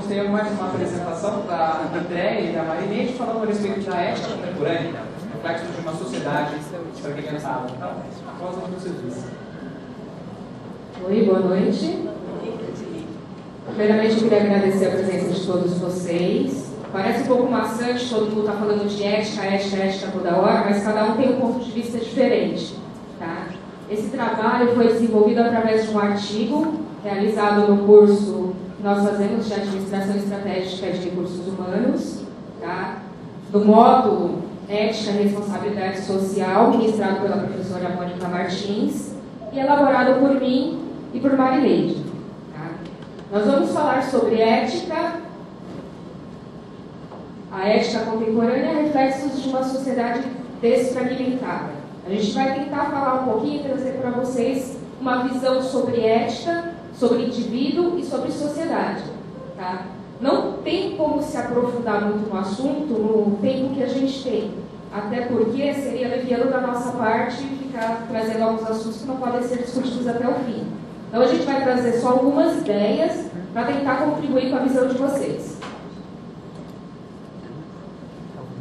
ter mais uma apresentação da Andréia e da Marinete falando a respeito da ética contemporânea, reflexos de uma sociedade fragmentada. Então, após o que você disse. Oi, boa noite. Primeiramente, eu queria agradecer a presença de todos vocês. Parece um pouco maçante, todo mundo está falando de ética toda hora, mas cada um tem um ponto de vista diferente. Tá? Esse trabalho foi desenvolvido através de um artigo realizado no curso que nós fazemos de Administração Estratégica de Recursos Humanos, tá? Do módulo Ética e Responsabilidade Social, ministrado pela professora Mônica Martins, e elaborado por mim e por Marileide. Tá? Nós vamos falar sobre ética, a ética contemporânea, reflexos de uma sociedade desfragmentada. A gente vai tentar falar um pouquinho e trazer para vocês uma visão sobre ética, sobre indivíduo e sobre sociedade. Tá? Não tem como se aprofundar muito no assunto no tempo que a gente tem, até porque seria leviano da nossa parte ficar trazendo alguns assuntos que não podem ser discutidos até o fim. Então a gente vai trazer só algumas ideias para tentar contribuir com a visão de vocês.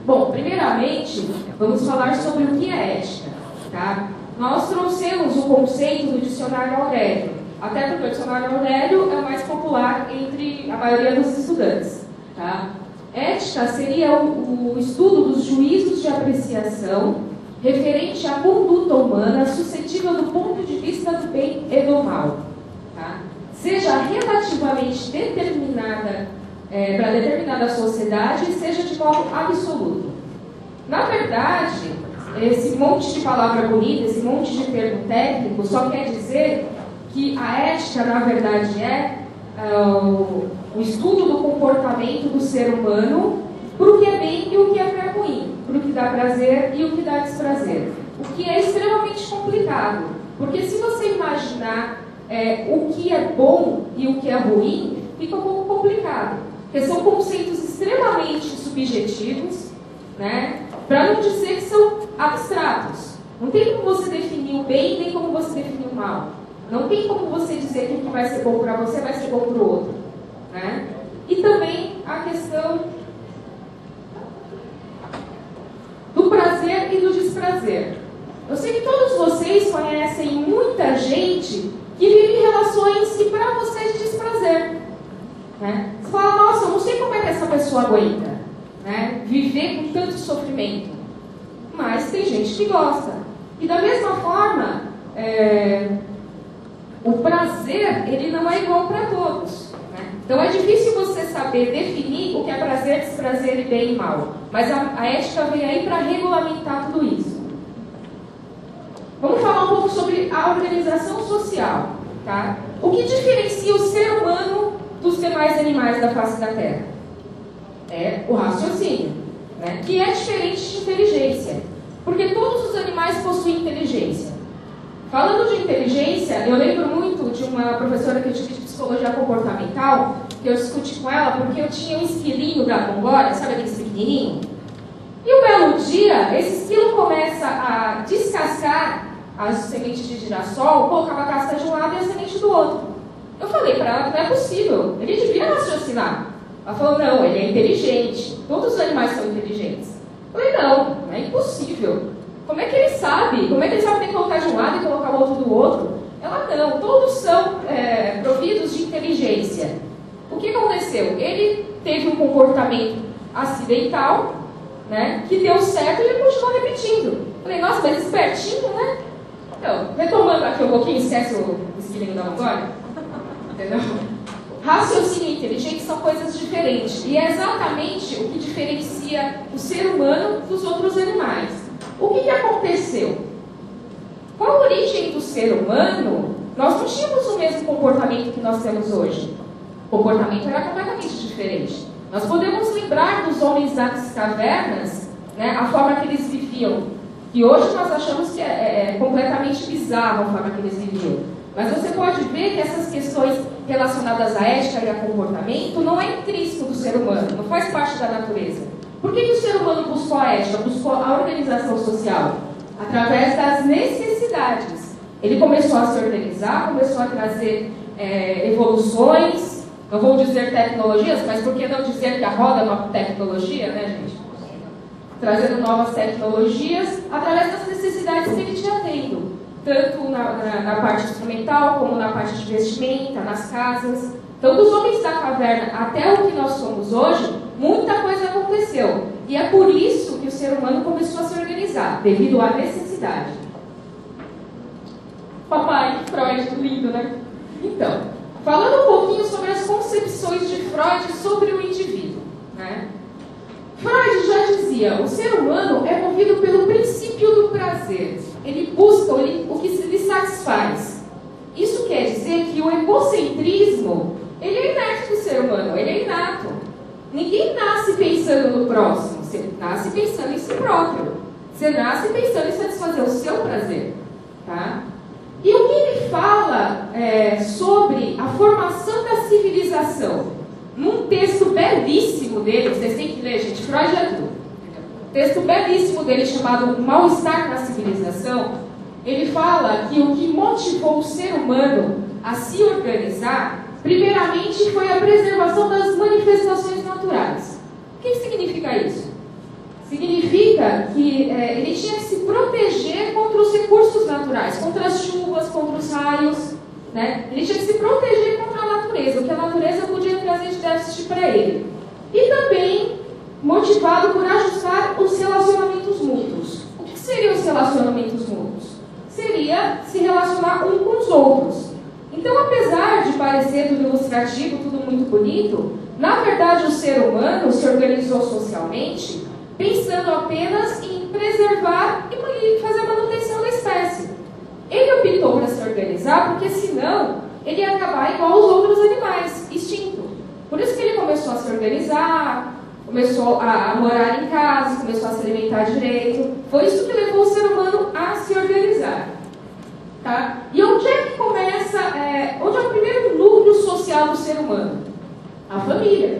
Bom, primeiramente, vamos falar sobre o que é ética. Tá? Nós trouxemos o conceito do dicionário Aurélio, até porque o dicionário Aurélio é o mais popular entre a maioria dos estudantes. Tá? Ética seria o estudo dos juízos de apreciação referente à conduta humana suscetível do ponto de vista do bem e do mal. Tá? Seja relativamente determinada para determinada sociedade, seja de modo absoluto. Na verdade, esse monte de palavra bonita, esse monte de termo técnico, só quer dizer que a ética, na verdade, é o estudo do comportamento do ser humano para o que é bem e o que é ruim, para o que dá prazer e o que dá desprazer. O que é extremamente complicado, porque se você imaginar o que é bom e o que é ruim, fica um pouco complicado, porque são conceitos extremamente subjetivos, né? Para não dizer que são abstratos. Não tem como você definir o bem, nem como você definir o mal. Não tem como você dizer que o que vai ser bom para você vai ser bom para o outro. Né? E também a questão do prazer e do desprazer. Eu sei que todos vocês conhecem muita gente que vive relações que para vocês desprazer. Né? Você fala, nossa, eu não sei como é que essa pessoa aguenta, né? Viver com tanto sofrimento. Mas tem gente que gosta. E da mesma forma, o prazer, ele não é igual para todos. Né? Então é difícil você saber definir o que é prazer, desprazer e bem e mal. Mas a ética vem aí para regulamentar tudo isso. Vamos falar um pouco sobre a organização social. Tá? O que diferencia o ser humano dos demais animais da face da Terra? É o raciocínio, né? Que é diferente de inteligência. Porque todos os animais possuem inteligência. Falando de inteligência, eu lembro muito de uma professora que eu tive de psicologia comportamental, que eu discuti com ela porque eu tinha um esquilinho da Mongólia, sabe aquele pequenininho? E um belo dia, esse esquilo começa a descascar as sementes de girassol, colocava a casca de um lado e a semente do outro. Eu falei para ela que não é possível, ele devia raciocinar. Ela falou, não, ele é inteligente, todos os animais são inteligentes. Eu falei, não, é impossível. Como é que ele sabe? Como é que ele sabe que tem que colocar de um lado e colocar o outro do outro? Ela, não, todos são providos de inteligência. O que aconteceu? Ele teve um comportamento acidental, né, que deu certo e ele continuou repetindo. Eu falei, nossa, mas espertinho, né? Então, retomando aqui um pouquinho, esquece o esquilinho da Mongólia? Entendeu? Raciocínio e inteligência são coisas diferentes. E é exatamente o que diferencia o ser humano dos outros animais. O que aconteceu? Com a origem do ser humano, nós não tínhamos o mesmo comportamento que nós temos hoje. O comportamento era completamente diferente. Nós podemos lembrar dos homens das cavernas, né, a forma que eles viviam. E hoje nós achamos que é completamente bizarro a forma que eles viviam. Mas você pode ver que essas questões relacionadas à ética e a comportamento não é intrínseco do ser humano, não faz parte da natureza. Por que o ser humano buscou a ética, buscou a organização social? Através das necessidades. Ele começou a se organizar, começou a trazer evoluções, Não vou dizer tecnologias, mas por que não dizer que a roda é uma tecnologia, né, gente? Trazendo novas tecnologias através das necessidades que ele tinha tendo, tanto na parte instrumental, como na parte de vestimenta, nas casas. Então, dos homens da caverna até o que nós somos hoje, muita coisa aconteceu. E é por isso que o ser humano começou a se organizar, devido à necessidade. Papai, Freud, lindo, né? Então, falando um pouquinho sobre as concepções de Freud sobre o indivíduo, né? Freud já dizia, o ser humano é movido pelo princípio do prazer. Ele busca o que lhe satisfaz. Isso quer dizer que o egocentrismo, ele é inerte do ser humano, ele é inato. Ninguém nasce pensando no próximo, você nasce pensando em si próprio. Você nasce pensando em satisfazer o seu prazer, tá? E o que ele fala sobre a formação da civilização? Num texto belíssimo dele, vocês têm que ler, gente, Freud é tudo. Texto belíssimo dele chamado Mal-Estar na Civilização, ele fala que o que motivou o ser humano a se organizar, primeiramente, foi a preservação das manifestações naturais. O que significa isso? Significa que ele tinha que se proteger contra os recursos naturais, contra as chuvas, contra os raios, né? Ele tinha que se proteger contra a natureza, o que a natureza podia trazer de déficit para ele. E também motivado por ajustar os relacionamentos mútuos. O que seriam os relacionamentos mútuos? Seria se relacionar um com os outros. Então, apesar de parecer tudo ilustrativo, tudo muito bonito, na verdade o ser humano se organizou socialmente pensando apenas em preservar e fazer a manutenção da espécie. Ele optou para se organizar porque senão ele ia acabar igual aos outros animais, extinto. Por isso que ele começou a se organizar, começou a morar em casa, começou a se alimentar direito. Foi isso que levou o ser humano